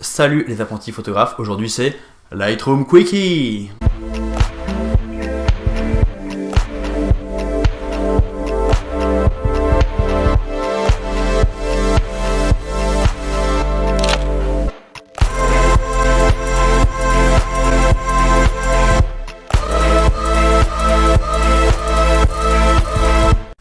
Salut les apprentis photographes, aujourd'hui c'est Lightroom Quickie.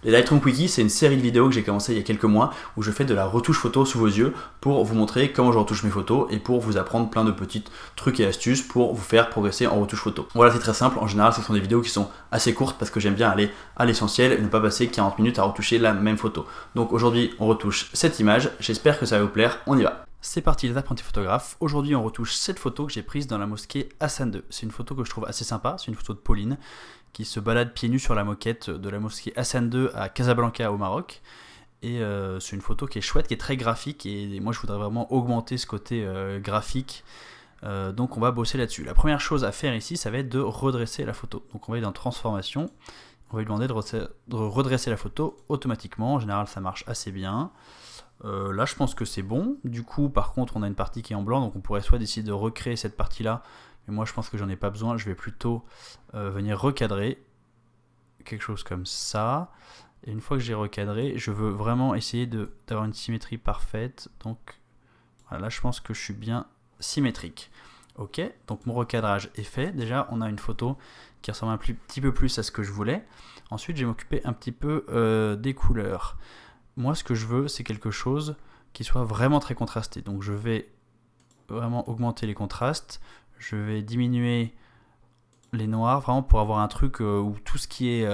Les Lightroom Quickie, c'est une série de vidéos que j'ai commencé il y a quelques mois où je fais de la retouche photo sous vos yeux pour vous montrer comment je retouche mes photos et pour vous apprendre plein de petits trucs et astuces pour vous faire progresser en retouche photo. Voilà, c'est très simple. En général, ce sont des vidéos qui sont assez courtes parce que j'aime bien aller à l'essentiel et ne pas passer 40 minutes à retoucher la même photo. Donc aujourd'hui, on retouche cette image. J'espère que ça va vous plaire. On y va. C'est parti les apprentis photographes. Aujourd'hui, on retouche cette photo que j'ai prise dans la mosquée Hassan II. C'est une photo que je trouve assez sympa. C'est une photo de Pauline qui se balade pieds nus sur la moquette de la mosquée Hassan II à Casablanca au Maroc. Et c'est une photo qui est chouette, qui est très graphique. Et moi, je voudrais vraiment augmenter ce côté graphique. Donc, on va bosser là-dessus. La première chose à faire ici, ça va être de redresser la photo. Donc, on va aller dans Transformation. On va lui demander de redresser la photo automatiquement. En général, ça marche assez bien. Là, je pense que c'est bon. Du coup, par contre, on a une partie qui est en blanc. Donc, on pourrait soit décider de recréer cette partie-là. Mais moi, je pense que j'en ai pas besoin. Je vais plutôt venir recadrer quelque chose comme ça. Et une fois que j'ai recadré, je veux vraiment essayer d'avoir une symétrie parfaite. Donc, voilà, là, je pense que je suis bien symétrique. Ok, donc mon recadrage est fait. Déjà, on a une photo qui ressemble un petit peu plus à ce que je voulais. Ensuite, je vais m'occuper un petit peu des couleurs. Moi, ce que je veux, c'est quelque chose qui soit vraiment très contrasté. Donc, je vais vraiment augmenter les contrastes. Je vais diminuer les noirs, vraiment pour avoir un truc où tout ce qui est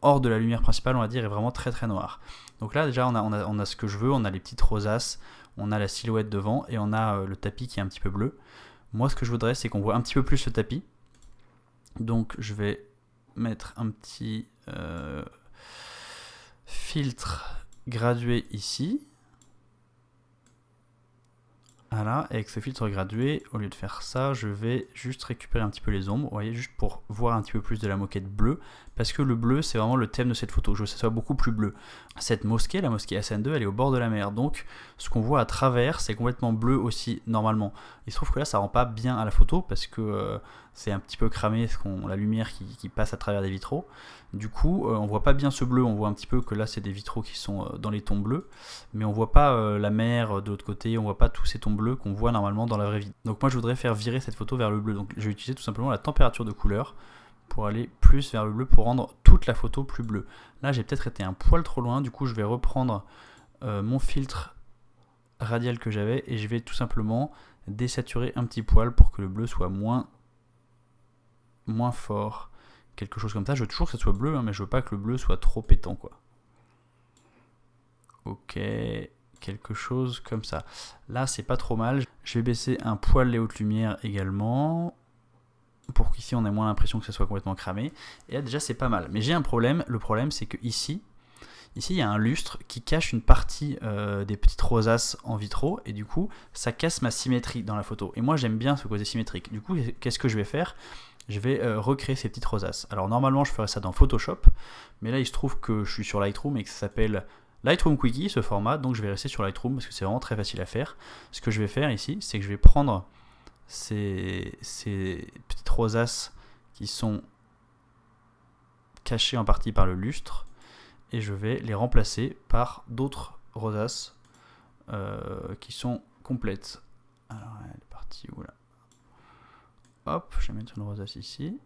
hors de la lumière principale, on va dire, est vraiment très très noir. Donc là, déjà, on a ce que je veux. On a les petites rosaces, on a la silhouette devant et on a le tapis qui est un petit peu bleu. Moi, ce que je voudrais, c'est qu'on voit un petit peu plus le tapis. Donc, je vais mettre un petit filtre gradué ici. Voilà, avec ce filtre gradué, au lieu de faire ça, je vais juste récupérer un petit peu les ombres, vous voyez, juste pour voir un petit peu plus de la moquette bleue, parce que le bleu, c'est vraiment le thème de cette photo, je veux que ça soit beaucoup plus bleu. Cette mosquée, la mosquée Hassan II, elle est au bord de la mer, donc ce qu'on voit à travers, c'est complètement bleu aussi, normalement. Il se trouve que là, ça rend pas bien à la photo, parce que c'est un petit peu cramé, la lumière qui passe à travers des vitraux. Du coup, on voit pas bien ce bleu, on voit un petit peu que là, c'est des vitraux qui sont dans les tons bleus, mais on voit pas la mer de l'autre côté, on voit pas tous ces tons bleus qu'on voit normalement dans la vraie vie. Donc moi, je voudrais faire virer cette photo vers le bleu, donc je vais utiliser tout simplement la température de couleur pour aller plus vers le bleu, pour rendre toute la photo plus bleue. Là, j'ai peut-être été un poil trop loin, du coup, je vais reprendre mon filtre radial que j'avais et je vais tout simplement désaturer un petit poil pour que le bleu soit moins fort. Quelque chose comme ça, je veux toujours que ça soit bleu, hein, mais je veux pas que le bleu soit trop pétant, quoi. Ok, quelque chose comme ça. Là, c'est pas trop mal. Je vais baisser un poil les hautes lumières également, pour qu'ici on ait moins l'impression que ça soit complètement cramé. Et là, déjà, c'est pas mal. Mais j'ai un problème. Le problème, c'est que ici, il y a un lustre qui cache une partie des petites rosaces en vitraux, et du coup, ça casse ma symétrie dans la photo. Et moi, j'aime bien ce côté symétrique. Du coup, qu'est-ce que je vais faire ? Je vais recréer ces petites rosaces. Alors normalement je ferais ça dans Photoshop, mais là il se trouve que je suis sur Lightroom et que ça s'appelle Lightroom Quickie ce format, donc je vais rester sur Lightroom parce que c'est vraiment très facile à faire. Ce que je vais faire ici, c'est que je vais prendre ces petites rosaces qui sont cachées en partie par le lustre et je vais les remplacer par d'autres rosaces qui sont complètes. Alors elle est partie où là ? Hop, je vais mettre une rosace ici.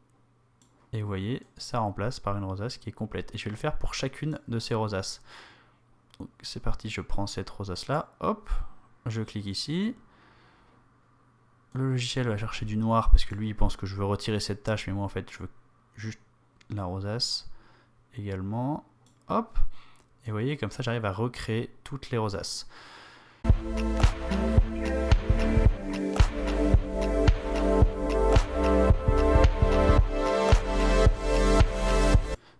Et vous voyez, ça remplace par une rosace qui est complète. Et je vais le faire pour chacune de ces rosaces. Donc c'est parti, je prends cette rosace là. Hop, je clique ici. Le logiciel va chercher du noir parce que lui il pense que je veux retirer cette tache. Mais moi en fait je veux juste la rosace également. Hop, et vous voyez, comme ça j'arrive à recréer toutes les rosaces.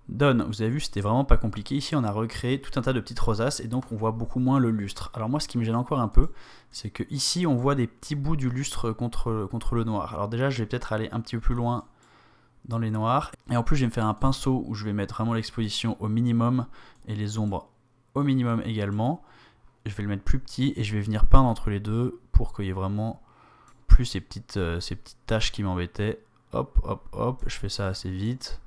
Done, vous avez vu, c'était vraiment pas compliqué. Ici, on a recréé tout un tas de petites rosaces et donc on voit beaucoup moins le lustre. Alors moi, ce qui me gêne encore un peu, c'est que ici, on voit des petits bouts du lustre contre le noir. Alors déjà, je vais peut-être aller un petit peu plus loin dans les noirs. Et en plus, je vais me faire un pinceau où je vais mettre vraiment l'exposition au minimum et les ombres au minimum également. Je vais le mettre plus petit et je vais venir peindre entre les deux pour qu'il y ait vraiment plus ces petites taches qui m'embêtaient. Hop, hop, hop, je fais ça assez vite.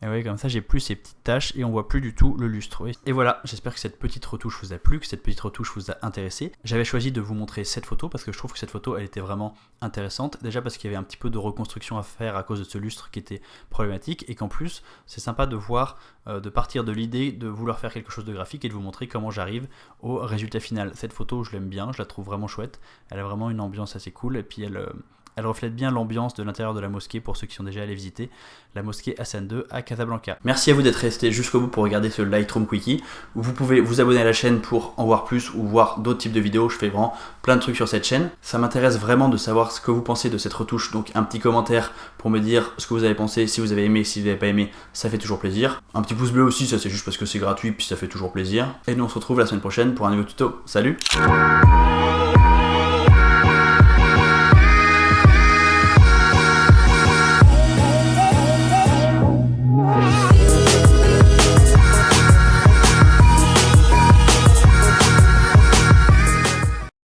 Et oui, comme ça j'ai plus ces petites taches et on voit plus du tout le lustre. Oui. Et voilà, j'espère que cette petite retouche vous a plu, que cette petite retouche vous a intéressé. J'avais choisi de vous montrer cette photo parce que je trouve que cette photo elle était vraiment intéressante. Déjà parce qu'il y avait un petit peu de reconstruction à faire à cause de ce lustre qui était problématique et qu'en plus c'est sympa de voir, de partir de l'idée de vouloir faire quelque chose de graphique et de vous montrer comment j'arrive au résultat final. Cette photo je l'aime bien, je la trouve vraiment chouette. Elle a vraiment une ambiance assez cool et puis elle reflète bien l'ambiance de l'intérieur de la mosquée pour ceux qui sont déjà allés visiter la mosquée Hassan II à Casablanca. Merci à vous d'être resté jusqu'au bout pour regarder ce Lightroom Quickie. Vous pouvez vous abonner à la chaîne pour en voir plus ou voir d'autres types de vidéos. Je fais vraiment plein de trucs sur cette chaîne. Ça m'intéresse vraiment de savoir ce que vous pensez de cette retouche. Donc un petit commentaire pour me dire ce que vous avez pensé, si vous avez aimé, si vous n'avez pas aimé, ça fait toujours plaisir. Un petit pouce bleu aussi, ça c'est juste parce que c'est gratuit puis ça fait toujours plaisir. Et nous on se retrouve la semaine prochaine pour un nouveau tuto. Salut!